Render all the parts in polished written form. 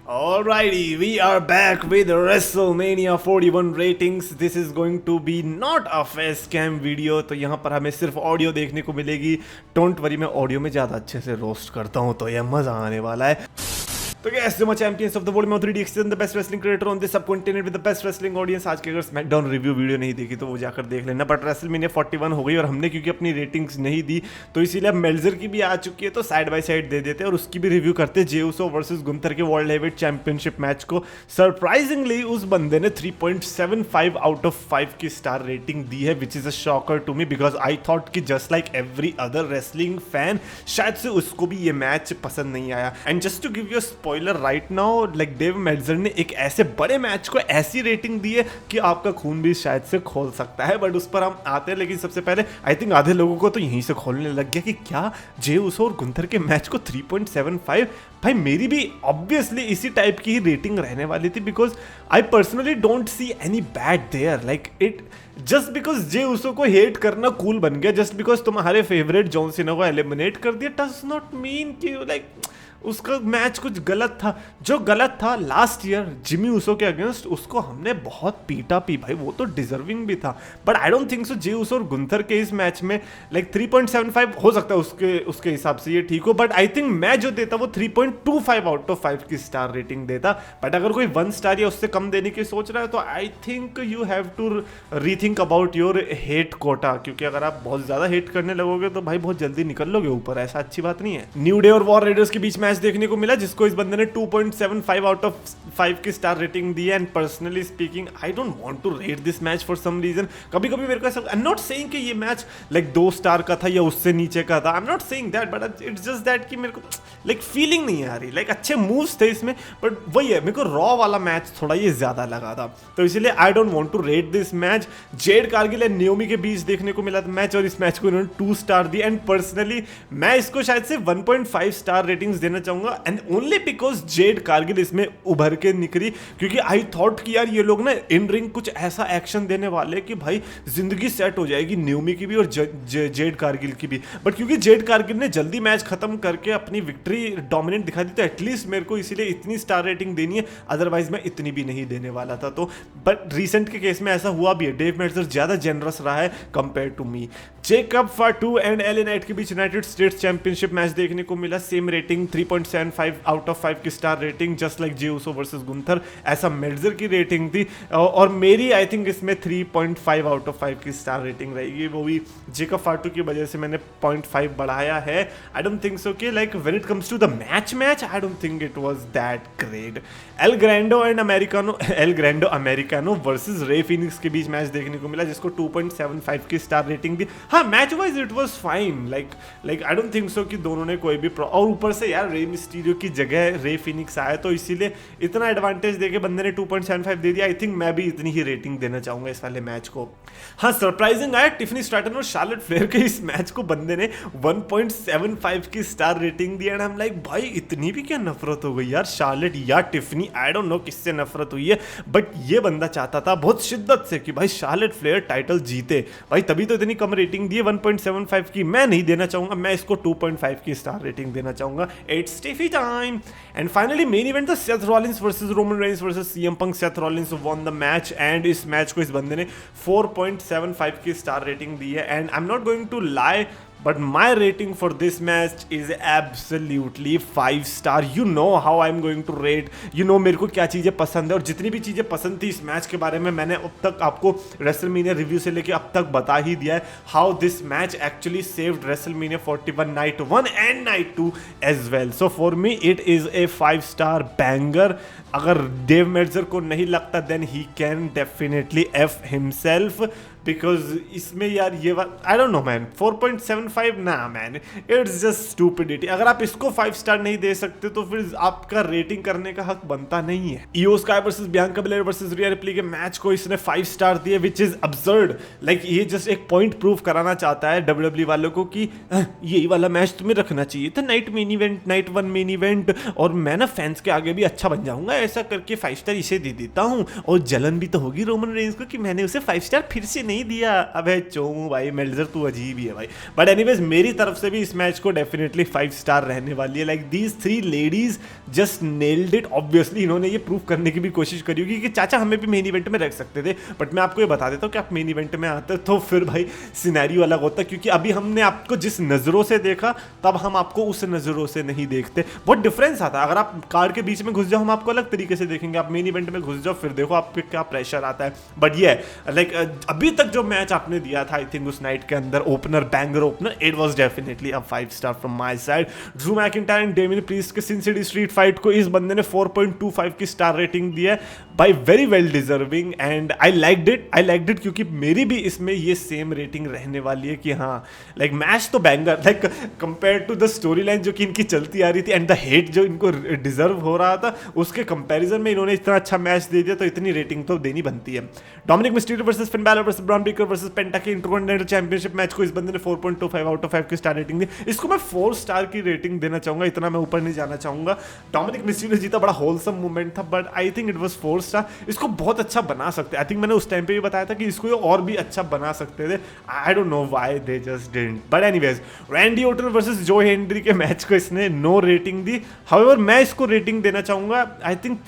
Alrighty, we are back with WrestleMania 41 ratings. This is going to be not a face cam video. तो यहाँ पर हमें सिर्फ audio देखने को मिलेगी. डोंट वरी, मैं ऑडियो में ज़्यादा अच्छे से रोस्ट करता हूँ तो यह मज़ा आने वाला है. तो guys, my champions of the world, मैं 3DX the best wrestling creator on this subcontinent with the best wrestling audience. आज की अगर स्मैकडाउन रिव्यू वीडियो नहीं देखी तो वो जाकर देख लेना. बट रेसलमेनिया 41 हो गई और हमने क्योंकि अपनी रेटिंग्स नहीं दी तो इसीलिए अब मेल्जर की भी आ चुकी है, तो साइड बाय साइड दे देते हैं और उसकी भी रिव्यू करते हैं. जे उसो वर्सेस गुंथर के वर्ल्ड हेवीवेट चैंपियनशिप मैच को सरप्राइजिंगली उस बंदे ने 3.75 आउट ऑफ 5 की स्टार रेटिंग दी है, which is a shocker to me because I thought कि just like every other wrestling fan शायद से उसको भी ये मैच पसंद नहीं आया. And just to give you spoiler right now, like Dave Meltzer ने एक ऐसे बड़े मैच को ऐसी रेटिंग दी है कि आपका खून भी शायद से खोल सकता है. बट उस पर हम आते हैं, लेकिन सबसे पहले आई थिंक आधे लोगों को तो यहीं से खोलने लग गया कि क्या जे उसो और गुंथर के मैच को 3.75. भाई मेरी भी ऑब्वियसली इसी टाइप की ही रेटिंग रहने वाली थी because I personally don't see any bad there. Like it just because Jey Uso को हेट करना कूल बन गया, जस्ट बिकॉज तुम्हारे फेवरेट जॉन सीना को एलिमिनेट कर दिया डज नॉट मीन कि लाइक उसका मैच कुछ गलत था. जो गलत था लास्ट ईयर जिमी उसो के अगेंस्ट, उसको हमने बहुत पीटा भाई, वो तो डिजर्विंग भी था. But I don't think so Jey Uso और गुंथर के इस मैच में लाइक 3.75 हो सकता है उसके हिसाब से ये ठीक हो. बट आई थिंक मैं जो देता वो 3.25 आउट ऑफ 5 की स्टार रेटिंग देता. बट अगर कोई 1 स्टार या उससे कम देने की सोच रहा है तो I think you have to rethink about your hate quota, क्योंकि अगर आप बहुत ज्यादा हेट करने लगोगे तो भाई बहुत जल्दी निकल लोगे ऊपर. ऐसा अच्छी बात नहीं है. न्यू डे और वॉर रेडर्स के बीच मैच देखने को मिला जिसको इस बंदे ने 2.75 आउट ऑफ 5 की स्टार रेटिंग दी है. And personally speaking I don't want to rate this match for some reason. कभी कभी मेरे को ऐसा, आई एम नॉट सेइंग कि ये मैच लाइक 2 स्टार का था या उससे नीचे का था, आई am not saying that, but it's just that कि मेरे को लाइक फीलिंग नहीं आ रही. लाइक अच्छे मूव्स थे इसमें बट वही है, मेरे को रॉ वाला मैच थोड़ा ये ज्यादा लगा था, तो इसलिए I don't want to rate this match. Jade Cargill and Naomi के बीच देखने को मिला था मैच और इस मैच को इन्होंने 2 स्टार दी. एंड पर्सनली मैं इसको शायद से 1.5 स्टार रेटिंग्स देना चाहूंगा, and only because Jade Cargill इसमें उभर के निकली, क्योंकि आई थॉट कि यार ये लोग ना इन रिंग कुछ ऐसा एक्शन देने वाले कि भाई जिंदगी सेट हो जाएगी नियोमी की भी और जेड कारगिल की भी. बट क्योंकि जेड कारगिल ने जल्दी मैच खत्म करके अपनी विक्ट्री डोमिनेट दिखा दी तो एटलीस्ट मेरे को इसीलिए इतनी स्टार रेटिंग देनी है, अदरवाइज मैं इतनी भी नहीं देने वाला था. तो बट रिसेंट के केस में ऐसा हुआ भी है, डेव मेल्जर ज्यादा जेनरस रहा है compare to me. Jacob Fatu and L A Knight के बीच यूनाइटेड स्टेट्स चैंपियनशिप मैच देखने को मिला. सेम रेटिंग 3.75 आउट ऑफ 5 की स्टार रेटिंग, जस्ट लाइक जे उसो वर्सेस गुंथर. ऐसा मेल्जर की रेटिंग थी और मेरी आई थिंक इसमें 3.5 आउट ऑफ 5 की स्टार रेटिंग रहेगी. वो भी जेकब फाटू की वजह से मैंने 0.5 बढ़ाया है. आई डोंट थिंक सो कि like when it comes to the match I don't think it was that great. El Grande Americano versus Rey Fenix के बीच मैच देखने को मिला जिसको 2.75 की स्टार रेटिंग दी. हाँ, match wise it was fine. Like I don't think so कि दोनों ने कोई भी और ऊपर से यार रे मिस्टीरियो की जगह रे फिनिक्स आया तो इसीलिए इतना एडवांटेज देके बंदे ने 2.75 दे दिया. आई थिंक मैं भी इतनी ही रेटिंग देना चाहूंगा इस वाले मैच को. हाँ, सरप्राइजिंग आया टिफनी स्ट्रैटन और शार्लेट फ्लेयर के इस मैच को बंदे ने 1.75 की star rating the. And I am like भाई इतनी भी क्या नफरत हो गई यार शार्लेट या टिफनी, आई डोंट नो किससे नफरत हुई है, बट ये बंदा चाहता था बहुत शिद्दत से कि भाई शार्लेट फ्लेयर टाइटल जीते भाई, तभी तो इतनी कम रेटिंग दी है 1.75 की. मैं नहीं देना चाहूंगा, मैं इसको 2.5 की स्टार रेटिंग देना चाहूंगा. It's Tiffy time. And finally main event था Seth Rollins versus Roman Reigns versus CM Punk. Seth Rollins won the match and इस मैच को इस बंदे ने 4.75 की स्टार रेटिंग दी है. And I am not going to lie but my rating for this match is absolutely 5 star. You know how I'm going to rate, you know मेरे को क्या चीज़ें पसंद है और जितनी भी चीज़ें पसंद थी इस मैच के बारे में मैंने अब तक आपको रेसलमेनिया रिव्यू से लेके अब तक बता ही दिया है. how this match actually saved WrestleMania 41 night 1 and night 2 as well. so for me it is a 5 star banger. अगर डेव मेल्जर को नहीं लगता then he can definitely F himself because इसमें यार ये बात आई डोंट नो मैन. 4.75 ना man, it's just stupidity. अगर आप इसको 5 स्टार नहीं दे सकते तो फिर आपका रेटिंग करने का हक बनता नहीं है. Iyo Sky versus Bianca Belair versus Rhea Ripley के मैच को इसने 5 स्टार दिए विच इज अब्सर्ड. लाइक ये जस्ट एक पॉइंट प्रूव कराना चाहता है डब्ल्यूडब्ल्यू वालों को कि यही वाला मैच तुम्हें रखना चाहिए था, night main event, night 1 main event, और मैं ना फैंस के आगे भी अच्छा बन जाऊंगा, ऐसा करके 5 स्टार इसे दे देता हूँ. और जलन भी तो होगी रोमन रेंस को कि मैंने उसे 5 स्टार फिर से नहीं नहीं दिया, अबे चोमू भाई मेल्जर तू अजीब ही है भाई। बट एनीवेज मेरी तरफ से भी इस मैच को डेफिनेटली 5 स्टार रहने वाली है। Like these 3 ladies just nailed it. Obviously इन्होंने ये प्रूव करने की भी कोशिश करी होगी कि चाचा हमें भी मेन इवेंट में रख सकते थे, बट मैं आपको ये बता देता हूँ कि आप मेन इवेंट में आते तो फिर भाई सिनेरियो अलग होता, क्योंकि अभी हमने आपको जिस नज़रों से देखा तब हम आपको उस नज़रों से नहीं देखते। बहुत डिफरेंस आता है। अगर आप कार्ड के बीच में घुस जाओ हम आपको अलग तरीके से देखेंगे, आप मेन इवेंट में घुस जाओ फिर देखो आप पे क्या प्रेशर आता है। बट ये लाइक अभी तक जो मैच आपने दिया था आई थिंक उस नाइट के अंदर opener, banger opener, it was definitely a 5 star from my side. Drew McIntyre and Damien priest के सिन सिटी स्ट्रीट फाइट को इस बंदे ने 4.25 की स्टार रेटिंग दी है by very well deserving and I liked it क्योंकि मेरी भी इसमें ये सेम रेटिंग रहने वाली है कि हाँ लाइक मैच तो banger, like compare to the story line जो कि इनकी चलती आ रही थी एंड द हेट जो इनको डिजर्व हो रहा था, उसके कंपैरिजन में इन्होंने इतना अच्छा मैच दे दिया तो इतनी रेटिंग तो देनी बनती है। Dominik Mysterio versus Finn Balor versus Bron Breakker versus Penta के इंटरकॉन्टिनेंटल चैंपियनशिप मैच को इस बंदे ने 4.25 आउट ऑफ 5 की स्टार रेटिंग दी। इसको मैं 4 स्टार की रेटिंग देना चाहूंगा, इतना मैं ऊपर नहीं जाना चाहूंगा। डोमिनिक मिस्टीरियो जीता, बड़ा होलसम मूवमेंट था, but I think it was 4 star. इसको बहुत अच्छा बना सकते, आई थिंक मैंने उस टाइम पे भी बताया था कि इसको और भी अच्छा बना सकते थे। I don't know why they just didn't. But anyways Randy Orton versus जो हेनरी के मैच को इसने नो रेटिंग दी। हाउएवर मैं इसको रेटिंग देना चाहूंगा, आई थिंक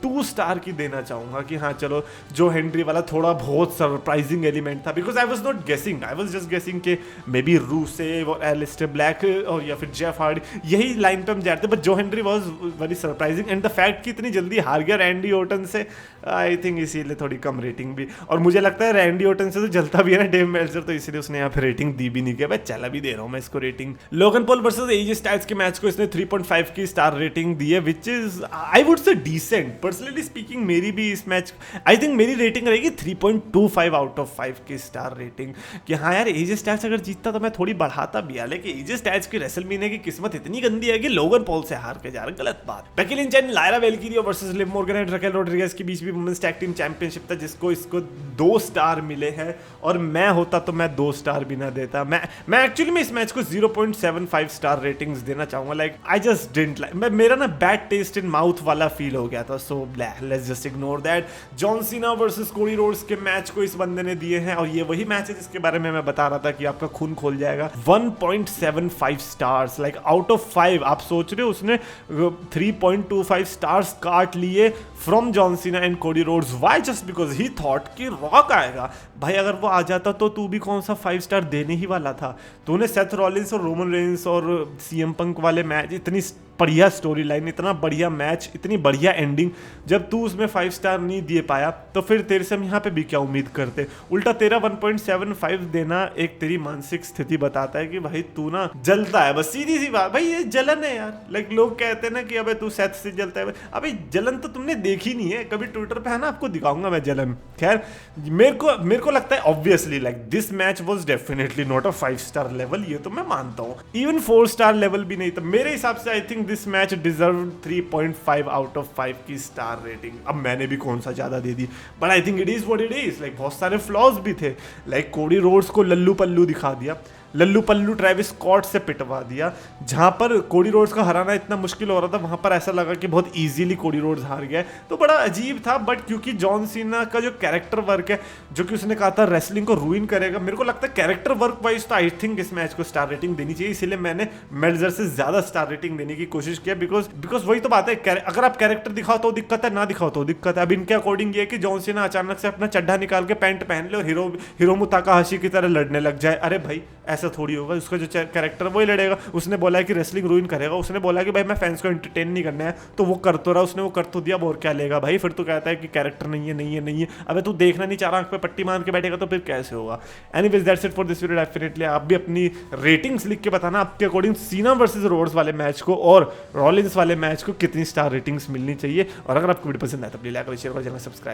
2 स्टार की देना चाहूंगा कि हाँ चलो जो हेनरी वाला थोड़ा बहुत सरप्राइजिंग एलिमेंट था, बिकॉज आई वाज नॉट गेसिंग, आई वाज जस्ट गेसिंग कि मे बी रूसेव और एलिस्टर ब्लैक और या फिर जेफ हार्डी यही लाइन पे हम जा रहे थे, बट जो Henry was very surprising and the fact कि इतनी जल्दी हार गया रैंडी ऑर्टन से, आई थिंक इसीलिए थोड़ी कम रेटिंग भी। और मुझे लगता है रैंडी ऑर्टन से तो जलता भी है ना डेव मेल्जर, तो इसलिए उसने यहाँ पे रेटिंग दी भी नहीं किया। भाई चला भी दे रहा हूँ मैं इसको rating. Logan Paul versus AJ Styles के मैच को इसने 3.5 की स्टार रेटिंग दी है, which is I would say decent. Personally speaking मेरी भी इस मैच आई थिंक मेरी रेटिंग रहेगी 3.25 आउट ऑफ 5 की स्टार रेटिंग कि हाँ यार एजे स्टाइल्स अगर जीतता तो मैं थोड़ी बढ़ाता भी, लेकिन एजे स्टाइल्स की रेसलमेनिया की किस्मत इतनी गंदी है कि लोगन पॉल से हार के जा रहा, गलत बात। Becky Lynch and Lyra Valkyria versus Liv Morgan and Raquel Rodriguez के बीच भी वुमेन्स टैग टीम चैंपियनशिप था, जिसको इसको 2 स्टार मिले हैं और मैं होता तो मैं 2 स्टार भी ना देता। मैं एक्चुअली में इस मैच को 0.75 स्टार रेटिंग्स देना चाहूंगा। Like I just didn't like, मेरा ना बैड टेस्ट इन माउथ वाला फील हो गया था, so let's just ignore that. John Cena versus Cody Rhodes के मैच को इस बंदे ने दिए हैं और ये वही मैच है जिसके बारे में मैं बता रहा था कि आपका खून खोल जाएगा। 1.75 स्टार्स, लाइक आउट ऑफ 5। आप सोच रहे हो उसने 3.25 स्टार्स काट लिए from John Cena and Cody Rhodes. Why? Just because he thought कि रॉक आएगा। भाई अगर वो आ जाता तो तू भी कौन सा 5 स्टार देने ही वाला था। तूने सेथ रॉलिंस और रोमन रेंस और सीएम पंक वाले मैच, इतनी बढ़िया स्टोरी लाइन, इतना बढ़िया मैच, इतनी बढ़िया एंडिंग, जब तू उसमें 5 स्टार नहीं दे पाया तो फिर तेरे से हम यहाँ पे भी क्या उम्मीद करते। उल्टा तेरा 1.75 देना एक तेरी मानसिक स्थिति बताता है कि भाई तू ना जलता है, बस सीधी सी बात। भाई ये जलन है यार। लाइक लोग कहते हैं ना कि अबे तू सेथ से जलता है, अबे जलन तो तुमने देखी नहीं है कभी। ट्विटर पे है ना, आपको दिखाऊंगा मैं जलन। खैर मेरे को लगता है obviously like this match was definitely not a 5 star level, ये तो मैं मानता हूँ। इवन 4 स्टार लेवल भी नहीं था मेरे हिसाब से। I think this match deserve 3.5 out of 5 की स्टार रेटिंग। अब मैंने भी कौन सा ज्यादा दे दी, but I think it is what it is. Like बहुत सारे फ्लॉज भी थे। लाइक कोडी रोड्स को लल्लू पल्लू दिखा दिया, लल्लू पल्लू ट्रेविस स्कॉट से पिटवा दिया। जहां पर कोडी रोड्स का हराना इतना मुश्किल हो रहा था, वहां पर ऐसा लगा कि बहुत इजीली कोडी रोड्स हार गया। तो बड़ा अजीब था। बट क्योंकि जॉन सीना का जो कैरेक्टर वर्क है, जो कि उसने कहा था रेसलिंग को रूइन करेगा, मेरे को लगता है कैरेक्टर वर्क वाइज तो आई थिंक इस मैच को स्टार रेटिंग देनी चाहिए। इसीलिए मैंने मेल्जर से ज्यादा स्टार रेटिंग देने की कोशिश किया, बिकॉज वही तो बात है, अगर आप कैरेक्टर दिखाओ तो दिक्कत है, ना दिखाओ तो दिक्कत है। अब इनके अकॉर्डिंग ये कि जॉन सीना अचानक से अपना चड्ढा निकाल के पैंट पहन ले और हिरोमु ताकाहाशी की तरह लड़ने लग जाए। अरे भाई ऐसा थोड़ी होगा। उसका जो कैरेक्टर वही लड़ेगा। उसने बोला है कि रेसलिंग रूइन करेगा, उसने बोला कि भाई मैं फैंस को एंटरटेन नहीं करना है, तो वो कर तो रहा, उसने वो कर तो दिया, और क्या लेगा भाई। फिर तो कहता है कि कैरेक्टर नहीं है, नहीं है, नहीं है। अबे तू देखना नहीं चाह रहा, आंख पे पट्टी मार के बैठेगा तो फिर कैसे होगा। Anyways that's it for this video. Definitely आप भी अपनी रेटिंग्स लिख के बताना आपके अकॉर्डिंग सीना वर्सेस रोड्स वाले मैच को और रॉलिंस वाले मैच को कितनी स्टार रेटिंग्स मिलनी चाहिए। और अगर आपको वीडियो पसंद आए तो प्लीज लाइक और शेयर और चैनल सब्सक्राइब